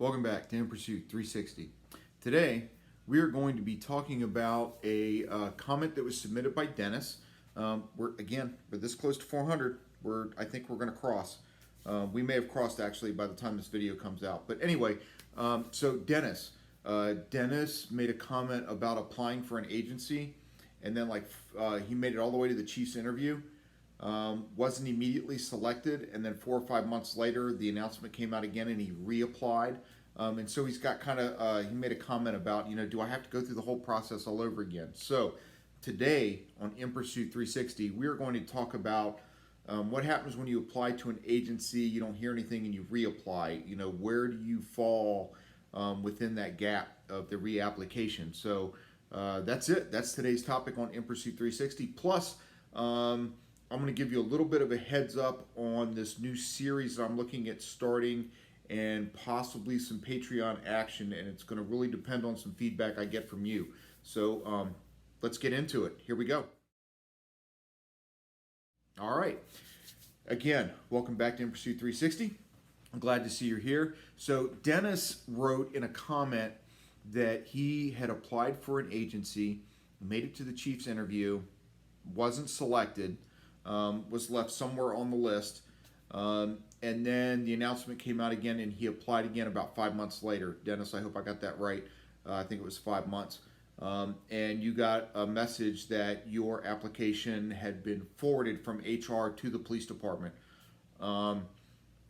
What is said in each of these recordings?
Welcome back to In Pursuit 360. Today, we are going to be talking about a comment that was submitted by Dennis. We're this close to 400. I think we're going to cross. We may have crossed actually by the time this video comes out. But anyway, so Dennis made a comment about applying for an agency, and then he made it all the way to the Chiefs interview. Wasn't immediately selected, and then 4 or 5 months later, the announcement came out again, and he reapplied. And so he's got he made a comment about, do I have to go through the whole process all over again? So today on In Pursuit 360, we are going to talk about what happens when you apply to an agency, you don't hear anything, and you reapply. Where do you fall within that gap of the reapplication? So that's it. That's today's topic on In Pursuit 360. Plus, I'm going to give you a little bit of a heads up on this new series that I'm looking at starting, and possibly some Patreon action, and it's going to really depend on some feedback I get from you. So let's get into it. Here we go. All right. Again, welcome back to In Pursuit 360. I'm glad to see you're here. So Dennis wrote in a comment that he had applied for an agency, made it to the Chiefs interview, wasn't selected, was left somewhere on the list, and then the announcement came out again, and he applied again about 5 months later. Dennis, I hope I got that right. I think it was 5 months. And you got a message that your application had been forwarded from HR to the police department. And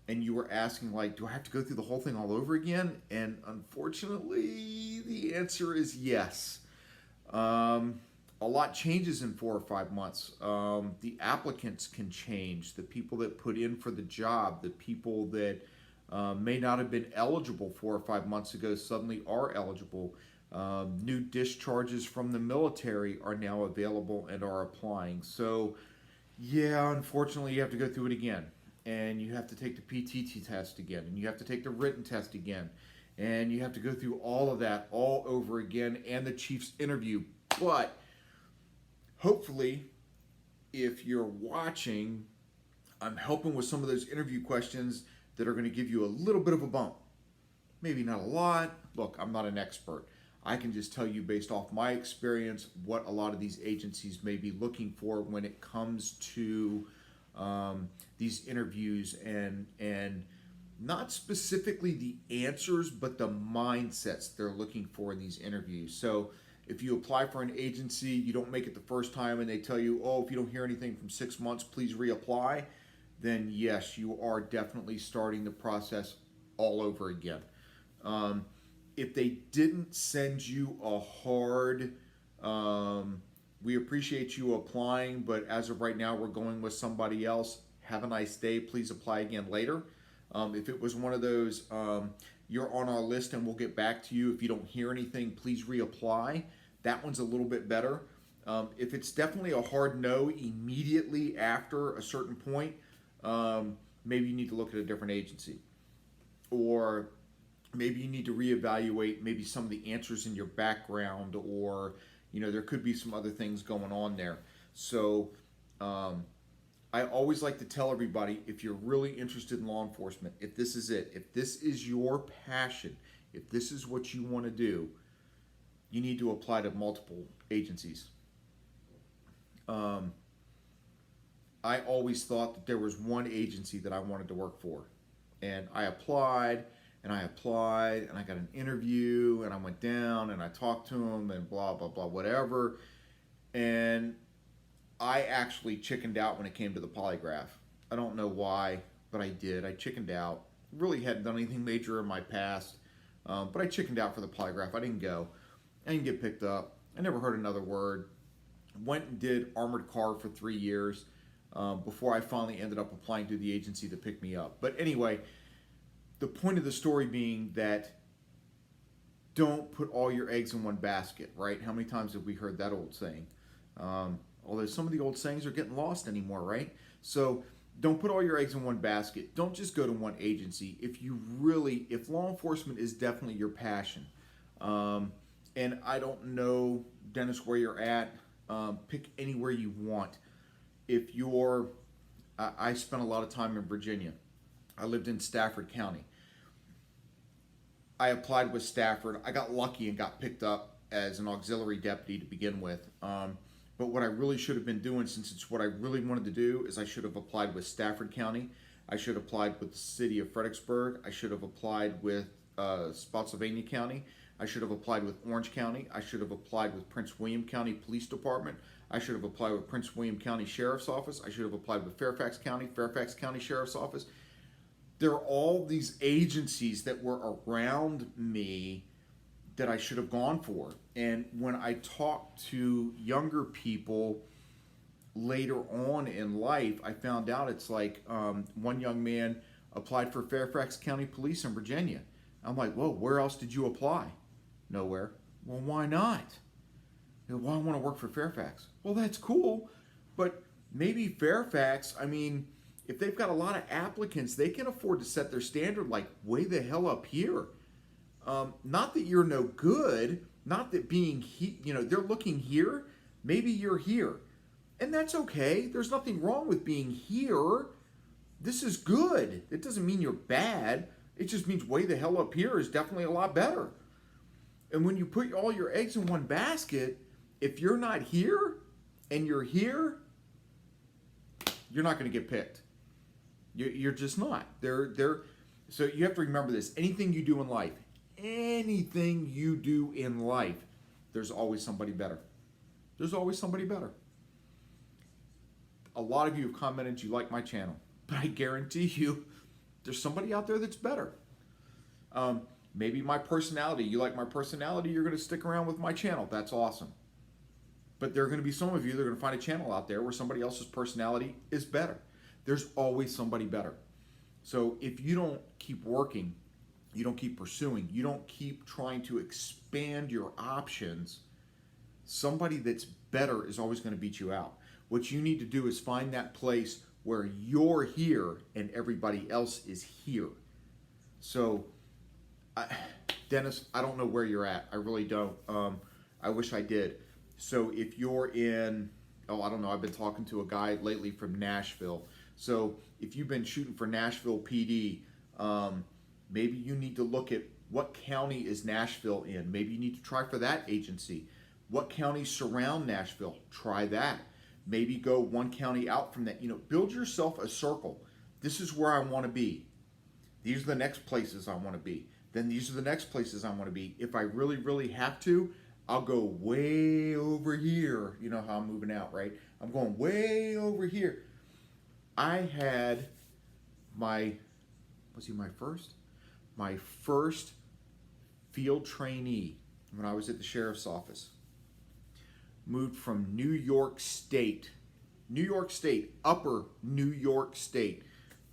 you were asking, do I have to go through the whole thing all over again? And unfortunately, the answer is yes. A lot changes in 4 or 5 months. The applicants can change. The people that put in for the job, the people that may not have been eligible 4 or 5 months ago suddenly are eligible. New discharges from the military are now available and are applying. So, yeah, unfortunately, you have to go through it again. And you have to take the PTT test again. And you have to take the written test again. And you have to go through all of that all over again, and the Chiefs interview. But hopefully, if you're watching, I'm helping with some of those interview questions that are going to give you a little bit of a bump. Maybe not a lot. Look, I'm not an expert. I can just tell you based off my experience what a lot of these agencies may be looking for when it comes to these interviews, and not specifically the answers, but the mindsets they're looking for in these interviews. So if you apply for an agency, you don't make it the first time, and they tell you, if you don't hear anything from 6 months, please reapply, then yes, you are definitely starting the process all over again. If they didn't send you a hard, we appreciate you applying, but as of right now, we're going with somebody else. Have a nice day. Please apply again later. If it was one of those, you're on our list and we'll get back to you. If you don't hear anything, please reapply. That one's a little bit better. If it's definitely a hard no immediately after a certain point, maybe you need to look at a different agency. Or maybe you need to reevaluate maybe some of the answers in your background, or there could be some other things going on there. So I always like to tell everybody, if you're really interested in law enforcement, if this is it, if this is your passion, if this is what you want to do, you need to apply to multiple agencies. I always thought that there was one agency that I wanted to work for. And I applied, and I got an interview, and I went down, and I talked to them, and blah, blah, blah, whatever. And I actually chickened out when it came to the polygraph. I don't know why, but I did. I chickened out. Really hadn't done anything major in my past, but I chickened out for the polygraph. I didn't go. I didn't get picked up. I never heard another word. Went and did armored car for 3 years before I finally ended up applying to the agency to pick me up. But anyway, the point of the story being that don't put all your eggs in one basket, right? How many times have we heard that old saying? Although some of the old sayings are getting lost anymore, right? So don't put all your eggs in one basket. Don't just go to one agency. If law enforcement is definitely your passion, and I don't know, Dennis, where you're at, pick anywhere you want. I spent a lot of time in Virginia. I lived in Stafford County. I applied with Stafford. I got lucky and got picked up as an auxiliary deputy to begin with. But what I really should have been doing, since it's what I really wanted to do, is I should have applied with Stafford County. I should have applied with the city of Fredericksburg. I should have applied with Spotsylvania County. I should have applied with Orange County. I should have applied with Prince William County Police Department. I should have applied with Prince William County Sheriff's Office. I should have applied with Fairfax County Sheriff's Office. There are all these agencies that were around me that I should have gone for. And when I talk to younger people later on in life, I found out it's like one young man applied for Fairfax County Police in Virginia. I'm like, whoa, where else did you apply? Nowhere. Well, why not? Well, I want to work for Fairfax. Well, that's cool, but maybe Fairfax, I mean, if they've got a lot of applicants, they can afford to set their standard like way the hell up here. Not that you're no good, not that being, they're looking here, maybe you're here. And that's okay. There's nothing wrong with being here. This is good. It doesn't mean you're bad. It just means way the hell up here is definitely a lot better. And when you put all your eggs in one basket, if you're not here and you're here, you're not going to get picked. You're just not. So you have to remember this. Anything you do in life, there's always somebody better. There's always somebody better. A lot of you have commented you like my channel, but I guarantee you there's somebody out there that's better. Maybe my personality, you like my personality, you're going to stick around with my channel. That's awesome. But there are going to be some of you that are going to find a channel out there where somebody else's personality is better. There's always somebody better. So if you don't keep working, you don't keep pursuing, you don't keep trying to expand your options, somebody that's better is always going to beat you out. What you need to do is find that place where you're here and everybody else is here. So, Dennis, I don't know where you're at. I really don't. I wish I did. So if you're in, I don't know, I've been talking to a guy lately from Nashville. So if you've been shooting for Nashville PD, maybe you need to look at what county is Nashville in. Maybe you need to try for that agency. What counties surround Nashville? Try that. Maybe go one county out from that. Build yourself a circle. This is where I want to be. These are the next places I want to be. Then these are the next places I want to be. If I really, really have to, I'll go way over here. You know how I'm moving out, right? I'm going way over here. I had my first field trainee when I was at the sheriff's office. Moved from New York State, upper New York State.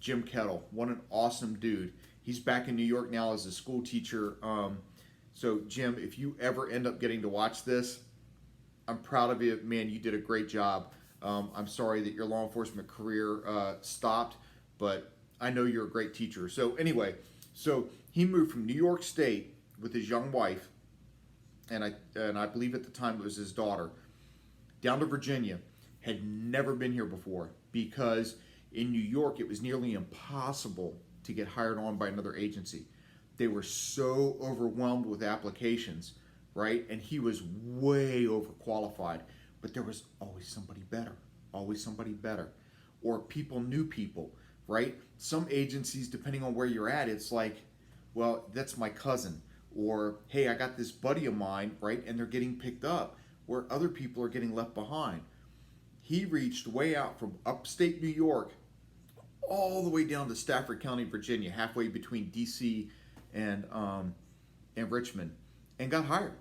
Jim Kettle, what an awesome dude. He's back in New York now as a school teacher. So Jim, if you ever end up getting to watch this, I'm proud of you, man. You did a great job. I'm sorry that your law enforcement career stopped, but I know you're a great teacher. So anyway, so he moved from New York State with his young wife, and I believe at the time it was his daughter, down to Virginia. Had never been here before because in New York it was nearly impossible to get hired on by another agency. They were so overwhelmed with applications, right? And he was way overqualified, but there was always somebody better. Or people knew people, right? Some agencies, depending on where you're at, it's like, well, that's my cousin. Or, hey, I got this buddy of mine, right? And they're getting picked up where other people are getting left behind. He reached way out from upstate New York all the way down to Stafford County, Virginia, halfway between D.C. and Richmond, and got hired.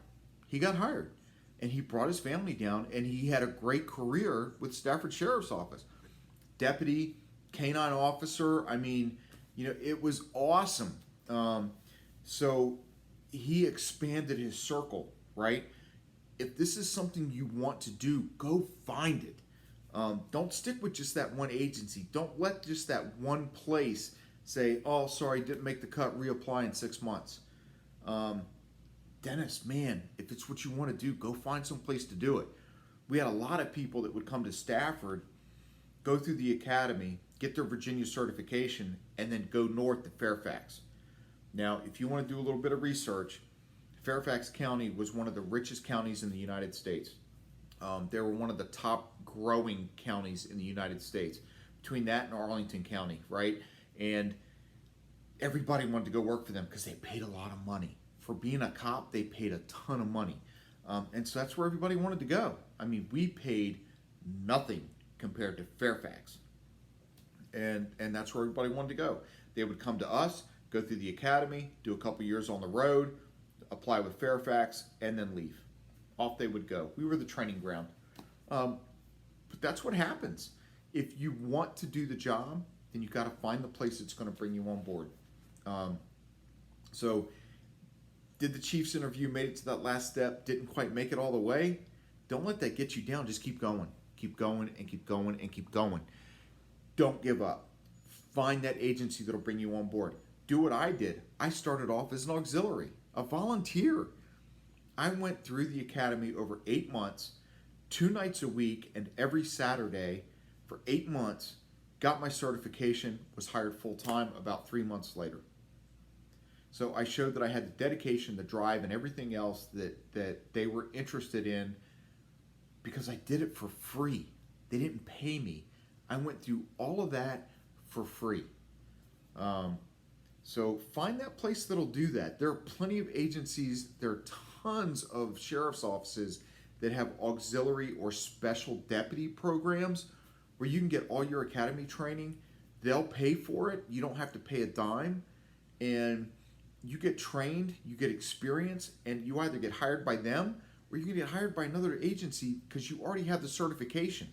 He got hired, and he brought his family down, and he had a great career with Stafford Sheriff's Office. Deputy, canine officer, I mean, it was awesome. So he expanded his circle, right? If this is something you want to do, go find it. Don't stick with just that one agency. Don't let just that one place say, oh, sorry, didn't make the cut, reapply in 6 months. Dennis, man, if it's what you want to do, go find some place to do it. We had a lot of people that would come to Stafford, go through the academy, get their Virginia certification, and then go north to Fairfax. Now, if you want to do a little bit of research, Fairfax County was one of the richest counties in the United States. They were one of the top growing counties in the United States, between that and Arlington County, right? And everybody wanted to go work for them because they paid a lot of money. For being a cop, they paid a ton of money. And so that's where everybody wanted to go. I mean, we paid nothing compared to Fairfax. And that's where everybody wanted to go. They would come to us, go through the academy, do a couple years on the road, apply with Fairfax, and then leave. Off they would go. We were the training ground. But that's what happens. If you want to do the job, then you got to find the place that's going to bring you on board. So did the Chiefs interview, made it to that last step, didn't quite make it all the way? Don't let that get you down. Just keep going. Keep going and keep going and keep going. Don't give up. Find that agency that'll bring you on board. Do what I did. I started off as an auxiliary, a volunteer. I went through the academy over 8 months, 2 nights a week, and every Saturday for 8 months, got my certification, was hired full-time about 3 months later. So I showed that I had the dedication, the drive, and everything else that they were interested in because I did it for free. They didn't pay me. I went through all of that for free. So find that place that'll do that. There are plenty of agencies, there are tons of sheriff's offices that have auxiliary or special deputy programs where you can get all your academy training. They'll pay for it. You don't have to pay a dime. And you get trained, you get experience, and you either get hired by them or you can get hired by another agency because you already have the certification.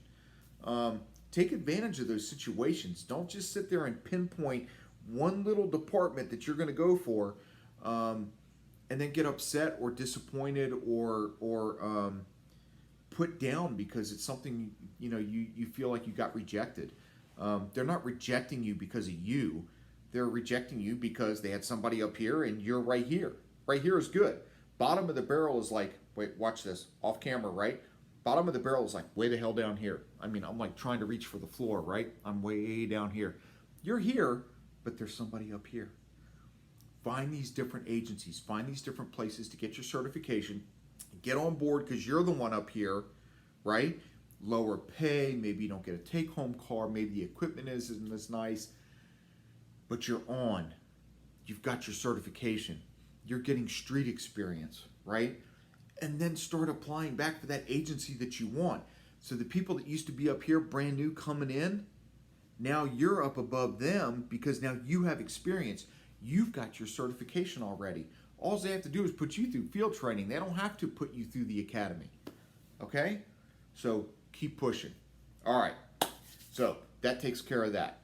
Take advantage of those situations. Don't just sit there and pinpoint one little department that you're going to go for and then get upset or disappointed or put down because it's something you feel like you got rejected. They're not rejecting you because of you. They're rejecting you because they had somebody up here and you're right here. Right here is good. Bottom of the barrel is like, wait, watch this, off camera, right? Bottom of the barrel is like way the hell down here. I mean, I'm like trying to reach for the floor, right? I'm way down here. You're here, but there's somebody up here. Find these different agencies, find these different places to get your certification. Get on board because you're the one up here, right? Lower pay, maybe you don't get a take-home car, maybe the equipment isn't as nice, but you're on. You've got your certification. You're getting street experience, right? And then start applying back for that agency that you want. So the people that used to be up here brand new coming in, now you're up above them because now you have experience. You've got your certification already. All they have to do is put you through field training. They don't have to put you through the academy. Okay? So keep pushing. All right. So that takes care of that.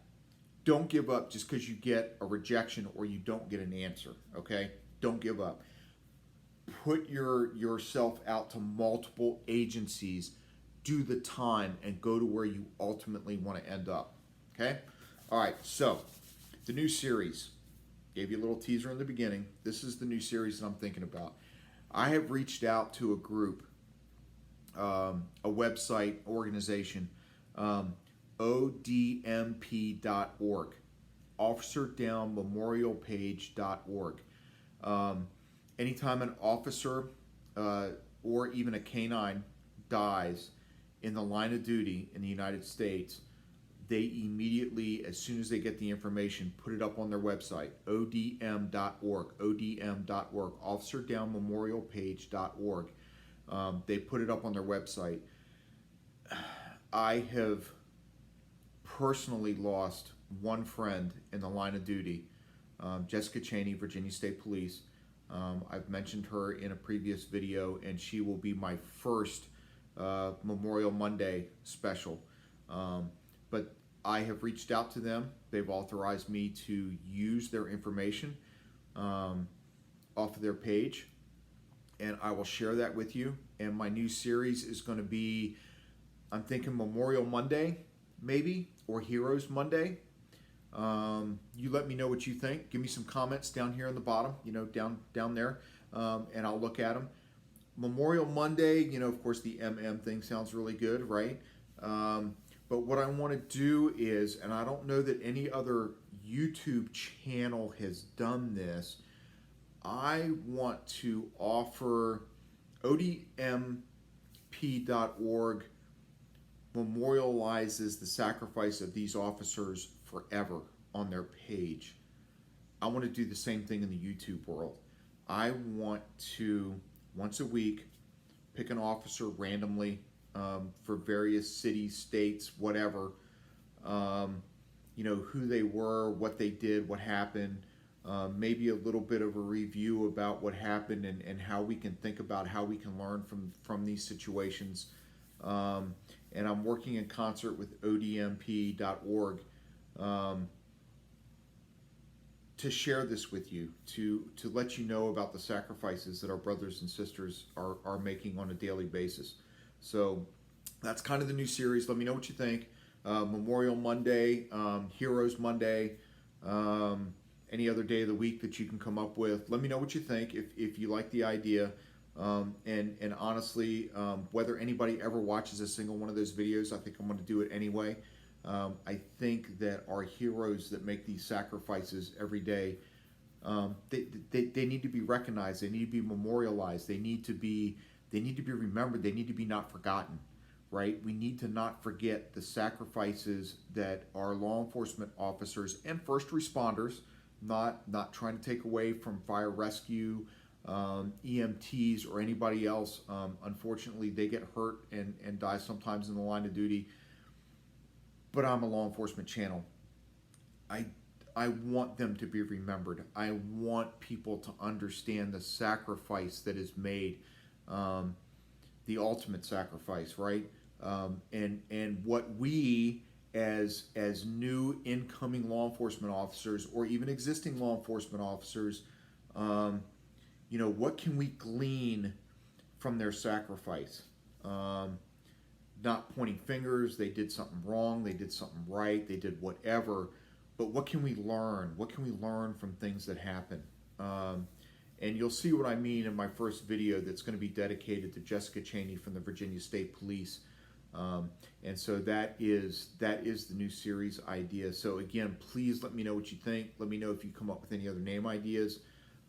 Don't give up just because you get a rejection or you don't get an answer. Okay? Don't give up. Put yourself out to multiple agencies. Do the time and go to where you ultimately want to end up. Okay? All right. So the new series. Gave you a little teaser in the beginning. This is the new series that I'm thinking about. I have reached out to a group, a website, organization, ODMP.org, officerdownmemorialpage.org. Anytime an officer or even a canine dies in the line of duty in the United States, they immediately, as soon as they get the information, put it up on their website, odm.org, officerdownmemorialpage.org. They put it up on their website. I have personally lost one friend in the line of duty, Jessica Cheney, Virginia State Police. I've mentioned her in a previous video, and she will be my first Memorial Monday special. But I have reached out to them. They've authorized me to use their information off of their page, and I will share that with you. And my new series is going to be, I'm thinking Memorial Monday, maybe, or Heroes Monday. You let me know what you think. Give me some comments down here on the bottom, down there, and I'll look at them. Memorial Monday, of course, the MM thing sounds really good, right? But what I want to do is, and I don't know that any other YouTube channel has done this, I want to offer ODMP.org memorializes the sacrifice of these officers forever on their page. I want to do the same thing in the YouTube world. I want to, once a week, pick an officer randomly for various cities, states, whatever, who they were, what they did, what happened, maybe a little bit of a review about what happened and how we can think about how we can learn from these situations. And I'm working in concert with odmp.org to share this with you, to let you know about the sacrifices that our brothers and sisters are making on a daily basis. So that's kind of the new series. Let me know what you think. Memorial Monday, Heroes Monday, any other day of the week that you can come up with. Let me know what you think if you like the idea. And honestly, whether anybody ever watches a single one of those videos, I think I'm going to do it anyway. I think that our heroes that make these sacrifices every day, they need to be recognized. They need to be memorialized. They need to be remembered. They need to be not forgotten, right? We need to not forget the sacrifices that our law enforcement officers and first responders, not trying to take away from fire rescue, EMTs or anybody else. Unfortunately, they get hurt and die sometimes in the line of duty. But I'm a law enforcement channel. I want them to be remembered. I want people to understand the sacrifice that is made, the ultimate sacrifice, right? And what we as new incoming law enforcement officers or even existing law enforcement officers, what can we glean from their sacrifice? Not pointing fingers, they did something wrong, they did something right, they did whatever, but what can we learn? What can we learn from things that happen? And you'll see what I mean in my first video that's going to be dedicated to Jessica Cheney from the Virginia State Police. And so that is the new series idea. So again, please let me know what you think. Let me know if you come up with any other name ideas.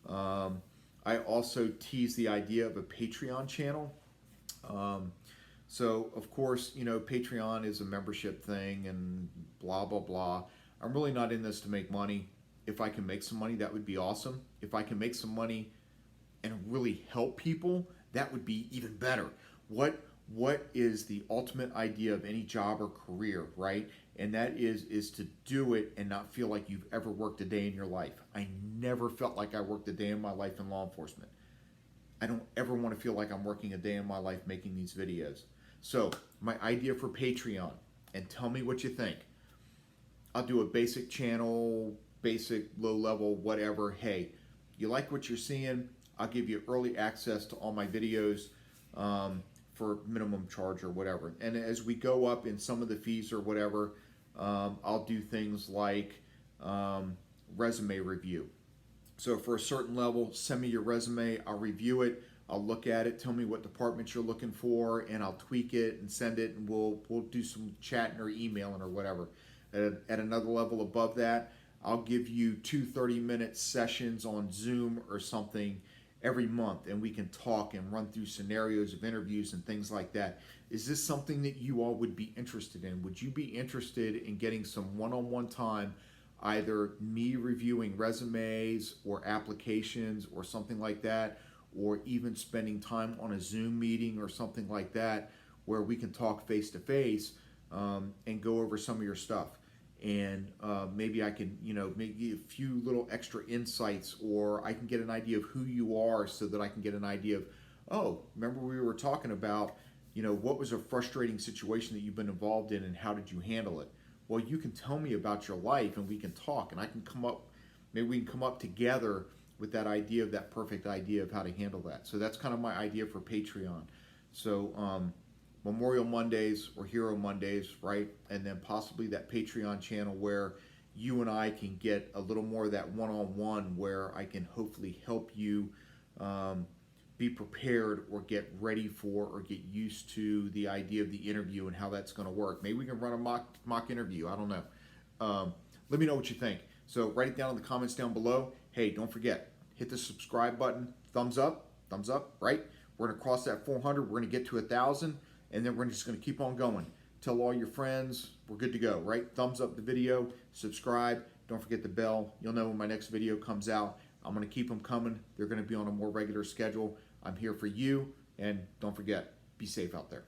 I also tease the idea of a Patreon channel. So, of course, Patreon is a membership thing and blah, blah, blah. I'm really not in this to make money. If I can make some money, that would be awesome. If I can make some money and really help people, that would be even better. What is the ultimate idea of any job or career, right? And that is to do it and not feel like you've ever worked a day in your life. I never felt like I worked a day in my life in law enforcement. I don't ever want to feel like I'm working a day in my life making these videos. So my idea for Patreon, and tell me what you think. I'll do a basic channel, basic, low level, whatever. Hey, you like what you're seeing? I'll give you early access to all my videos for minimum charge or whatever. And as we go up in some of the fees or whatever, I'll do things like resume review. So for a certain level, send me your resume, I'll review it. I'll look at it, tell me what department you're looking for, and I'll tweak it and send it, and we'll do some chatting or emailing or whatever. At another level above that, I'll give you 2 30-minute sessions on Zoom or something every month, and we can talk and run through scenarios of interviews and things like that. Is this something that you all would be interested in? Would you be interested in getting some one-on-one time, either me reviewing resumes or applications or something like that, or even spending time on a Zoom meeting or something like that where we can talk face-to-face and go over some of your stuff? And maybe I can, maybe a few little extra insights, or I can get an idea of who you are so that I can get an idea of, oh, remember we were talking about, what was a frustrating situation that you've been involved in and how did you handle it? Well, you can tell me about your life and we can talk, and I can come up, maybe we can come up together with that idea of that perfect idea of how to handle that. So that's kind of my idea for Patreon. So Memorial Mondays or Hero Mondays, right? And then possibly that Patreon channel where you and I can get a little more of that one-on-one, where I can hopefully help you be prepared or get ready for or get used to the idea of the interview and how that's going to work. Maybe we can run a mock interview. I don't know. Let me know what you think. So write it down in the comments down below. Hey, don't forget, hit the subscribe button, thumbs up, right? We're gonna cross that 400, we're gonna get to 1,000, and then we're just gonna keep on going. Tell all your friends, we're good to go, right? Thumbs up the video, subscribe, don't forget the bell. You'll know when my next video comes out. I'm gonna keep them coming. They're gonna be on a more regular schedule. I'm here for you, and don't forget, be safe out there.